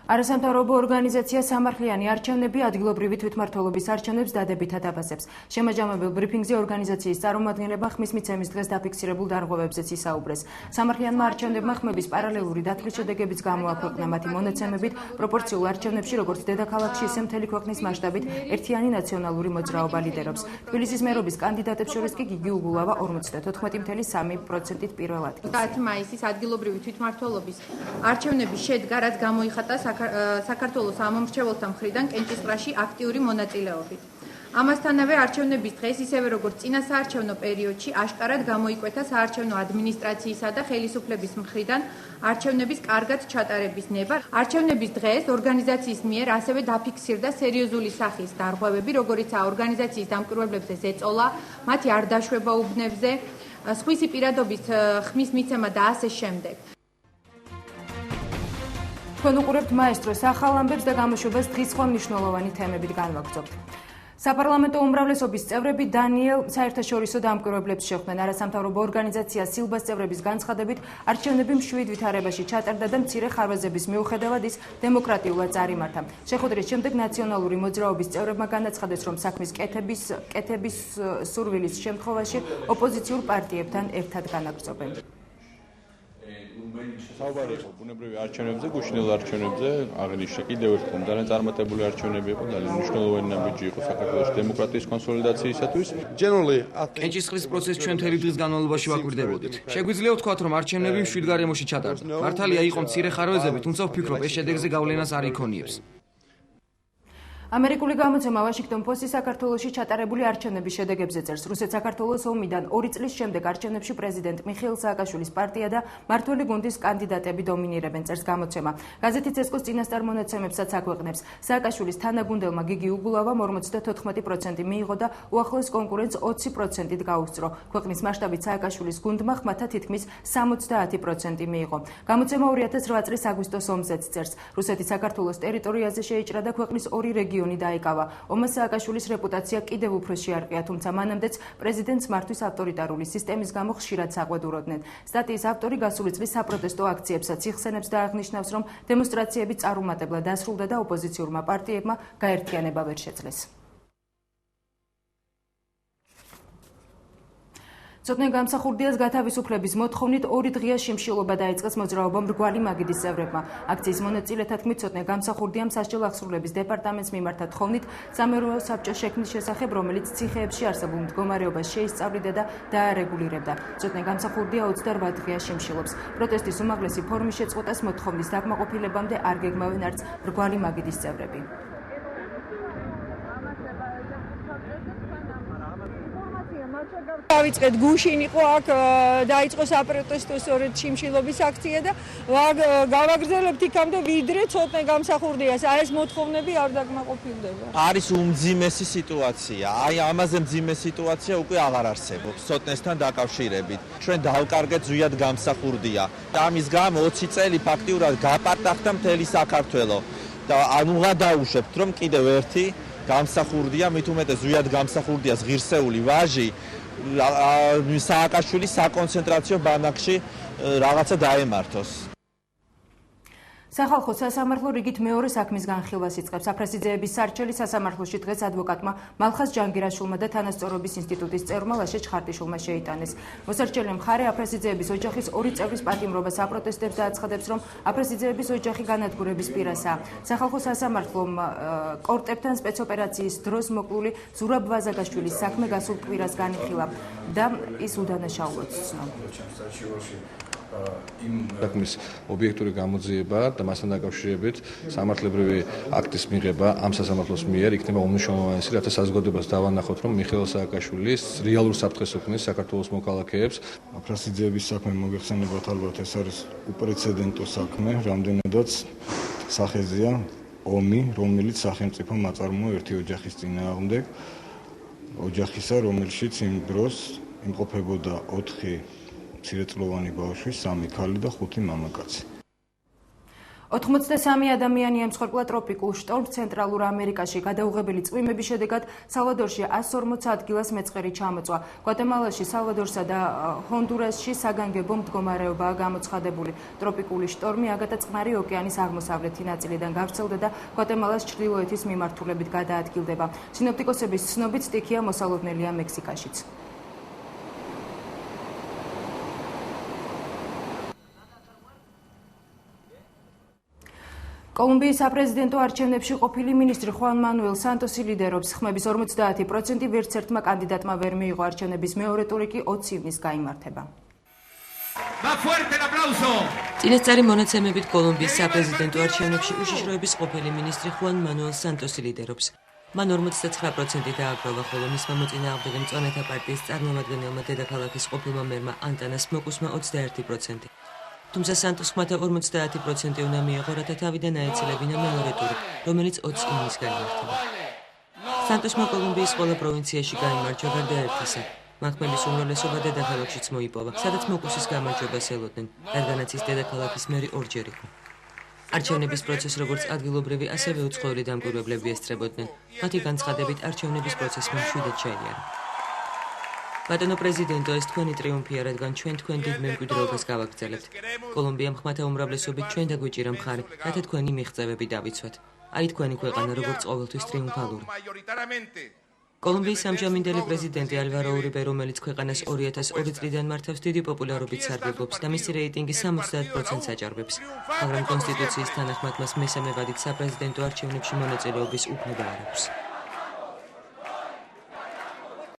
არასამთავრობო ორგანიზაცია სამართლიანი არჩევნები ადგილობრივი თვითმმართველობის არჩევნებს დადებითად აფასებს. შემაჯამებელ ბრიფინგზე ორგანიზაციის წარმომადგენლებმა ხმის მიცემის დღეს დაფიქსირებულ დარღვევებზეც ისაუბრეს. სამართლიანმა არჩევნებმა ხმების პარალელური დათვლის შედეგებიც გამოაქვეყნა მათი მონაცემებით პროპორციულ არჩევნებში როგორც დედაქალაქში, ისე მთელი ქვეყნის მასშტაბით ერთიანი ნაციონალური მოძრაობა ლიდერობს. თბილისის მერობის კანდიდატებს შორის კი გიგი უგულავა 54.3%-ით პირველ ადგილს. 10 მაისის ადგილობრივი თვითმმართველობის არჩევნების შედგა, რაც გამოიხატა საქართველოს ამომრჩეველთა მხრიდან კენჭისყრაში აქტიური მონაწილეობით. ამასთანავე არჩევნების დღეს, ისევე როგორც წინა საარჩევნო პერიოდში, აშკარად გამოიკვეთა საარჩევნო ადმინისტრაციისა და ხელისუფლების მხრიდან არჩევნების კარგად ჩატარების ნება. არჩევნების დღეს ორგანიზაციის მიერ ასევე დაფიქსირდა სერიოზული სახის დარღვევები, როგორიცაა ორგანიზაციის დამკვირვებლებზე ზეწოლა, მათი არ დაშვება უბნებზე, სხვისი პირადობის ხმის მიცემა და ასე შემდეგ. თქვენ უყურებთ მაესტროს ახალ ამბებს და გამოშვებას დღის სხვა მნიშვნელოვანი თემებით განვაგრძობთ. საპარლამენტო უმრავლესობის წევრები დანიელ საერთაშორისო დამკვირვებლებს შეხვდნენ. არასამთავრობო ორგანიზაცია სილბას წევრების განცხადებით არჩევნები მშვიდ ვითარებაში ჩატარდა და მცირე ხარვეზების მიუხედავად ის დემოკრატიულად წარიმართა. შეხვედრის შემდეგ ნაციონალური მოძრაობის წევრებმა განაცხადეს, რომ საქმის კეთების სურვილის შემთხვევაში ოპოზიციურ პარტიებთან ერთად განაგრძობენ. საუბარი იყო ბუნებრივი არჩევნებზე, გუშინელ არჩევნებზე, აღნიშნა კიდევ ერთხელ დანაწარმოებული არჩევნები იყო, ძალიან მნიშვნელოვანი ნაბიჯი იყო საქართველოს დემოკრატიის კონსოლიდაციისათვის. კენჭისყრის პროცესს ჩვენ მთელი დღის განმავლობაში ვაკვირდებოდით. შეგვიძლია ვთქვათ, რომ არჩევნები მშვიდ გარემოში ჩატარდა. მართალია იყო მცირე ხარვეზები, თუმცა ვფიქრობ, ეს შედეგზე გავლენას არ იქონიებს. ამერიკული გამოცემა Washington Post-ი საქართველოში ჩატარებული არჩევნების შედეგებზე წერს. რუსეთ-საქართველოს ომიდან 2 წლის შემდეგ არჩევნებში პრეზიდენტ მიხეილ სააკაშვილის პარტია და მმართველი გუნდის კანდიდატები დომინირებენ, წერს გამოცემა. გაზეთი CESCO-ს წინასწარ მონაცემებსაც აქვეყნებს. სააკაშვილის თანაგუნდელმა გიგი უგულავამ 54% მიიღო და უახლოეს კონკურენტს 20%-ით გაუსწრო. ქვეყნის მასშტაბით სააკაშვილის გუნდმა ხმათა თითქმის 70% მიიღო. გამოცემა 2008 წლის აგვისტოს ომზეც წერს. რუსეთი საქართველოს ტერიტორიაზე შეიჭრა და ქვეყნის 2 რეგიონი დაიკავა. ომმა სააკაშვილის რეპუტაცია კიდევ უფრო შეარყია, თუმცა მანამდეც პრეზიდენტს მართვის ავტორიტარული სისტემის გამო ხშირად საყვედუროდნენ. სტატიის ავტორი გასული წლის საპროტესტო აქციებსაც იხსენებს და აღნიშნავს, რომ დემონსტრაციები წარუმატებლად დასრულდა და ოპოზიციურმა პარტიებმა გაერთიანება ვერ შეძლეს. ცოტნე გამსახურდიას გათავისუფლების მოთხოვნით 2 დღეა შიმშილობა დაიწყეს მოძრაობა მრგვალი მაგიდის წევრებმა. აქციის მონაწილეთა თქმით, ცოტნე გამსახურდიამ სასჯელ აღსრულების დეპარტამენტს მიმართა თხოვნით სამეურვეო საბჭოს შექმნის შესახებ, რომელიც ციხეებში არსებულ მდგომარეობას შეისწავლიდა და დაარეგულირებდა. ცოტნე გამსახურდია 28 დღეა შიმშილობს. პროტესტის უმაღლესი ფორმის შეწყვეტას მოთხოვნის დაკმაყოფილებამდე არ გეგმავენ არც მრგვალი მაგიდის წევრები. დავიწყეთ გუშინ იყო აქ დაიწყო საპროტესტო სწორედ შიმშილობის აქცია და გავაგრძელებთ იქამდე ვიდრე ცოტნე გამსახურდიას ეს მოთხოვნები არ დაკმაყოფილდება. არის უმძიმესი სიტუაცია. აი ამაზე მძიმე სიტუაცია უკვე აღარ არსებობს ცოტნესთან დაკავშირებით. ჩვენ დავკარგეთ ზვიად გამსახურდია. ამის გამო 20 წელი ფაქტიურად გაპარტახდა მთელი საქართველო და ამუღადაუშვებთ რომ კიდევ ერთი გამსახურდია, მით უმეტეს ზვიად გამსახურდიას ღირსეული ვაჟი სააკაშვილის საკონცენტრაციო ბანაკში რაღაცა დაემართოს. სახალხო სასამართლო რიგით მეორე საქმის განხილვას იწყებს. აფრასიძეების სარჩელი სასამართლოში დღეს ადვოკატმა მალხაზ ჯანგირაშვილმა და თანასწორობის ინსტიტუტის წევრმა ლაშე ჩხარტიშვილმა შეიტანეს. მოსარჩელი მხარე აფრასიძეების ოჯახის 2 წევრის პატიმრობას აპროტესტებს და აცხადებს, რომ აფრასიძეების ოჯახი განადგურების პირასაა. სახალხო სასამართლომ კორტებთან სპეცოპერაციის დროს მოკლული ზურაბ ვაზაგაშვილის საქმე გასულ კვირას განიხილა და ის უდანაშაულოდ ცნო. საქმის ობიექტური გამოძიება და მასთან დაკავშირებით სამართლებრივი აქტის მიღება ამ სასამართლოს მიერ იქნება უმნიშვნელოვანესი, რათა საზოგადოებას დავანახოთ, რომ მიხეილ სააკაშვილის რეალურ საფრთხეს უქმნის საქართველოს მოქალაქეებს. აფრასიძეების საქმე მოგეხსენებათ, ალბათ ეს არის უპრეცედენტო საქმე, რამდენადაც სახეზეა ომი, რომელიც სახელმწიფომ აწარმოა ერთი ოჯახის წინააღმდეგ, ოჯახისა, რომელშიც იმ დროს იმყოფებოდა 4 მცირეწლოვანი ბავშვი, 3 ქალი და 5 მამაკაცი. 83 ადამიანი ემსხვერპლა ტროპიკულ შტორმს ცენტრალურ ამერიკაში. გადაუღებელი წვიმების შედეგად სალვადორში 140 ადგილას მეწყერი ჩამოწვა. გვატემალაში, სალვადორსა და ჰონდურასში საგანგებო მდგომარეობაა გამოცხადებული. ტროპიკული შტორმი აგატა წყნარი ოკეანის აღმოსავლეთი ნაწილიდან გავრცელდა და გვატემალას ჩრდილოეთის მიმართულებით გადაადგილდება. სინოპტიკოსების ცნობით სტიქია მოსალოდნელია მექსიკაშიც. კოლუმბიის საპრეზიდენტო არჩევნებში ყოფილი მინისტრი ხუან მანუელ სანტოსი ლიდერობს. ხმების 50% ვერც ერთმა კანდიდატმა ვერ მიიღო. არჩევნების მეორე ტური კი 20 ივნისს გაიმართება. წინასწარი მონაცემებით კოლუმბიის საპრეზიდენტო არჩევნებში უშიშროების ყოფილი მინისტრი ხუან მანუელ სანტოსი ლიდერობს. მან 49% დააგროვა, ხოლო მისმა მოწინააღმდეგე მწვანეთა პარტიის წარმომადგენელმა დედაქალაქის ყოფილმა მერმა ანტანას მოკუსმა 21%. თუმცა სანტოს ხმათა 50% უნდა მიიღო, რათა თავიდან აეცილებინა მეორე ტური, რომელიც 20 ივნისს გაიმართება. სანტოსმა კოლუმბიის ყველა პროვინციაში გაიმარჯვა გარდა ერთისა. მან ხმების უმრავლესობა დედაქალაქშიც მოიპოვა, სადაც მოკუსის გამარჯვებას ელოდნენ, რადგანაც ის დედაქალაქის მერი ორჯერ იყო. არჩევნების პროცესს როგორც ადგილობრივი, ასევე უცხოელი დამკვირვებლები ესწრებოდნენ. მათი განცხადებით არჩევნების პროცესმა მშვიდად ჩაიარა. ბატონო პრეზიდენტო, ეს თქვენი ტრიუმფია, რადგან ჩვენ თქვენ დიდ მემკვიდრეობას გავაგრძელებთ. კოლუმბიამ ხმათა უმრავლესობით ჩვენ დაგვიჭირა მხარი, რათა თქვენი მიღწევები დავიცვათ. აი თქვენი ქვეყანა როგორც ყოველთვის ტრიუმფალური. კოლუმბიის ამჟამინდელი პრეზიდენტი ალვარო ურიბე, რომელიც ქვეყანას 2002 წლიდან მართავს, დიდი პოპულარობით სარგებლობს და მისი რეიტინგი 70%-ს აჭარბებს. მაგრამ კონსტიტუციის თანახმად მას მესამე ვადით საპრეზიდენტო არჩევნებში მონაწილეობის უფლება არ აქვს.